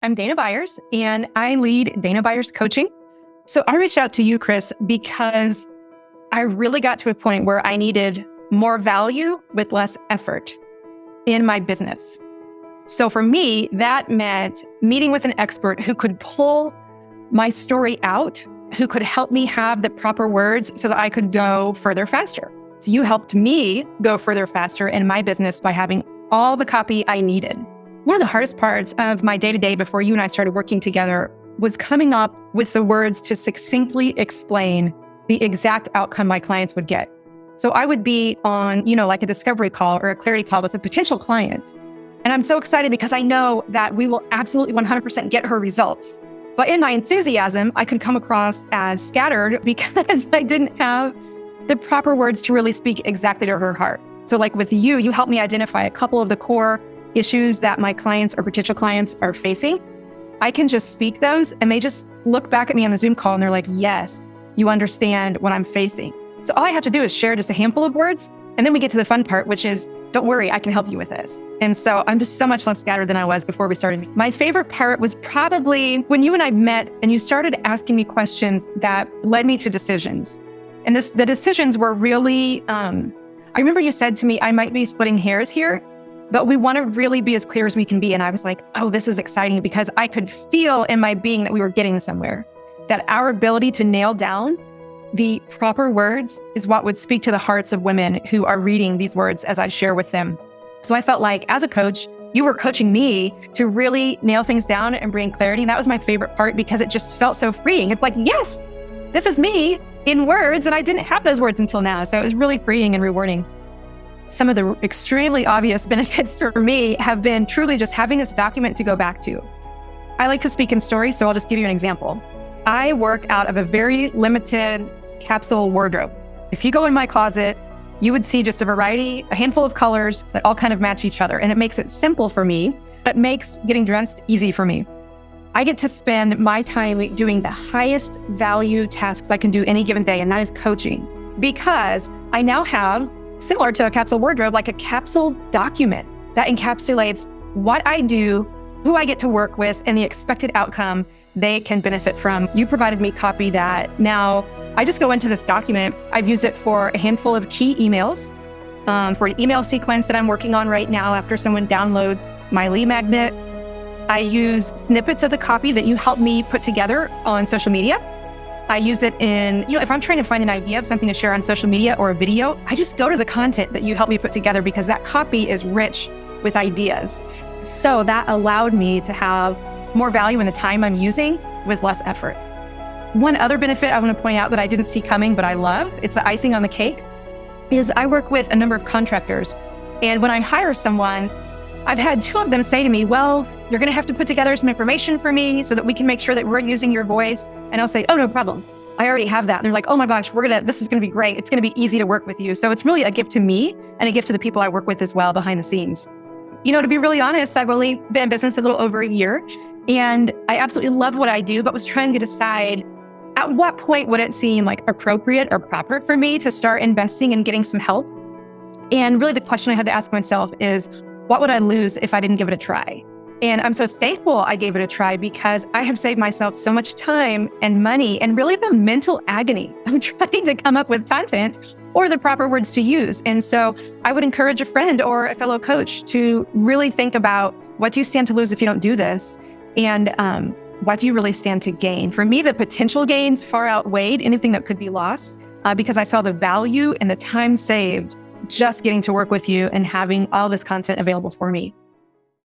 I'm Dana Byers, and I lead Dana Byers Coaching. So I reached out to you, Chris, because I really got to a point where I needed more value with less effort in my business. So for me, that meant meeting with an expert who could pull my story out, who could help me have the proper words so that I could go further faster. So you helped me go further faster in my business by having all the copy I needed. One of the hardest parts of my day-to-day before you and I started working together was coming up with the words to succinctly explain the exact outcome my clients would get. So I would be on, like a discovery call or a clarity call with a potential client. And I'm so excited because I know that we will absolutely 100% get her results. But in my enthusiasm, I could come across as scattered because I didn't have the proper words to really speak exactly to her heart. So like with you, you helped me identify a couple of the core issues that my clients or potential clients are facing. I can just speak those and they just look back at me on the Zoom call and they're like, yes, you understand what I'm facing. So all I have to do is share just a handful of words. And then we get to the fun part, which is, don't worry, I can help you with this. And so I'm just so much less scattered than I was before we started. My favorite part was probably when you and I met and you started asking me questions that led me to decisions. And the decisions were really, I remember you said to me, I might be splitting hairs here, but we want to really be as clear as we can be. And I was like, oh, this is exciting because I could feel in my being that we were getting somewhere, that our ability to nail down the proper words is what would speak to the hearts of women who are reading these words as I share with them. So I felt like as a coach, you were coaching me to really nail things down and bring clarity. And that was my favorite part because it just felt so freeing. It's like, yes, this is me in words. And I didn't have those words until now. So it was really freeing and rewarding. Some of the extremely obvious benefits for me have been truly just having this document to go back to. I like to speak in stories, so I'll just give you an example. I work out of a very limited capsule wardrobe. If you go in my closet, you would see just a handful of colors that all kind of match each other. And it makes it simple for me, but makes getting dressed easy for me. I get to spend my time doing the highest value tasks I can do any given day, and that is coaching. Because I now have, similar to a capsule wardrobe, like a capsule document that encapsulates what I do, who I get to work with, and the expected outcome they can benefit from. You provided me copy that now I just go into this document. I've used it for a handful of key emails, for an email sequence that I'm working on right now after someone downloads my lead magnet. I use snippets of the copy that you helped me put together on social media. I use it in, if I'm trying to find an idea of something to share on social media or a video, I just go to the content that you helped me put together because that copy is rich with ideas. So that allowed me to have more value in the time I'm using with less effort. One other benefit I want to point out that I didn't see coming, but I love, it's the icing on the cake, is I work with a number of contractors. And when I hire someone, I've had two of them say to me, well, you're going to have to put together some information for me so that we can make sure that we're using your voice. And I'll say, oh, no problem. I already have that. And they're like, oh my gosh, this is going to be great. It's going to be easy to work with you. So it's really a gift to me and a gift to the people I work with as well behind the scenes. To be really honest, I've only been in business a little over a year and I absolutely love what I do, but was trying to decide at what point would it seem like appropriate or proper for me to start investing and getting some help. And really the question I had to ask myself is, what would I lose if I didn't give it a try? And I'm so thankful I gave it a try because I have saved myself so much time and money and really the mental agony of trying to come up with content or the proper words to use. And so I would encourage a friend or a fellow coach to really think about, what do you stand to lose if you don't do this? And what do you really stand to gain? For me, the potential gains far outweighed anything that could be lost because I saw the value and the time saved just getting to work with you and having all this content available for me.